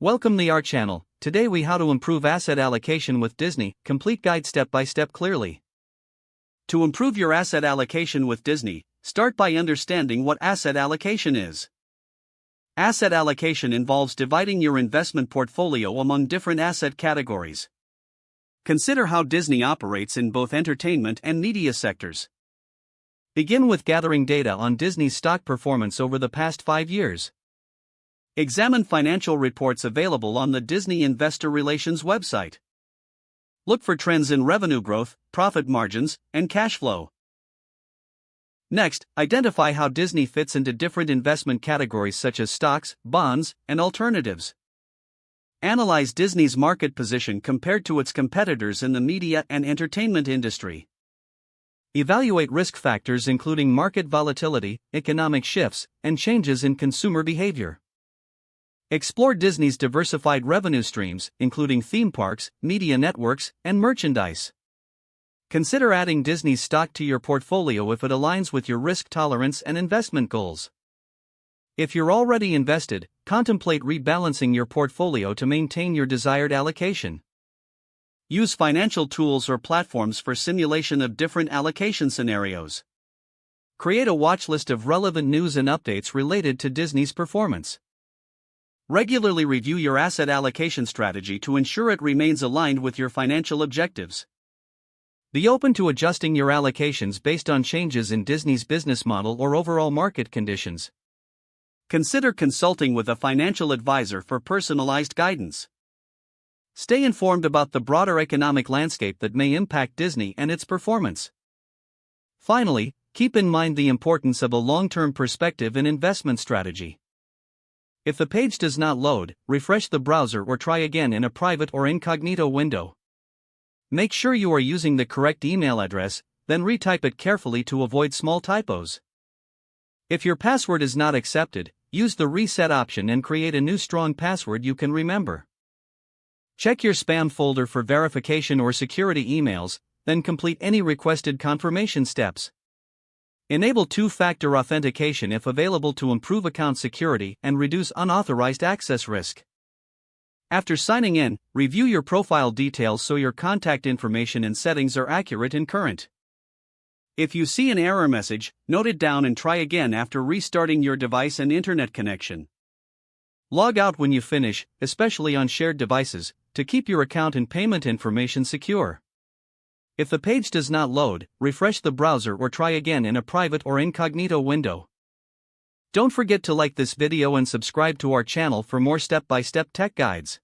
Welcome to our channel. Today we how to improve asset allocation with Disney, complete guide step by step clearly. To improve your asset allocation with Disney, start by understanding what asset allocation is. Asset allocation involves dividing your investment portfolio among different asset categories. Consider how Disney operates in both entertainment and media sectors. Begin with gathering data on Disney's stock performance over the past 5 years. Examine financial reports available on the Disney Investor Relations website. Look for trends in revenue growth, profit margins, and cash flow. Next, identify how Disney fits into different investment categories such as stocks, bonds, and alternatives. Analyze Disney's market position compared to its competitors in the media and entertainment industry. Evaluate risk factors including market volatility, economic shifts, and changes in consumer behavior. Explore Disney's diversified revenue streams, including theme parks, media networks, and merchandise. Consider adding Disney's stock to your portfolio if it aligns with your risk tolerance and investment goals. If you're already invested, contemplate rebalancing your portfolio to maintain your desired allocation. Use financial tools or platforms for simulation of different allocation scenarios. Create a watch list of relevant news and updates related to Disney's performance. Regularly review your asset allocation strategy to ensure it remains aligned with your financial objectives. Be open to adjusting your allocations based on changes in Disney's business model or overall market conditions. Consider consulting with a financial advisor for personalized guidance. Stay informed about the broader economic landscape that may impact Disney and its performance. Finally, keep in mind the importance of a long-term perspective in investment strategy. If the page does not load, refresh the browser or try again in a private or incognito window. Make sure you are using the correct email address, then retype it carefully to avoid small typos. If your password is not accepted, use the reset option and create a new strong password you can remember. Check your spam folder for verification or security emails, then complete any requested confirmation steps. Enable two-factor authentication if available to improve account security and reduce unauthorized access risk. After signing in, review your profile details so your contact information and settings are accurate and current. If you see an error message, note it down and try again after restarting your device and internet connection. Log out when you finish, especially on shared devices, to keep your account and payment information secure. If the page does not load, refresh the browser or try again in a private or incognito window. Don't forget to like this video and subscribe to our channel for more step-by-step tech guides.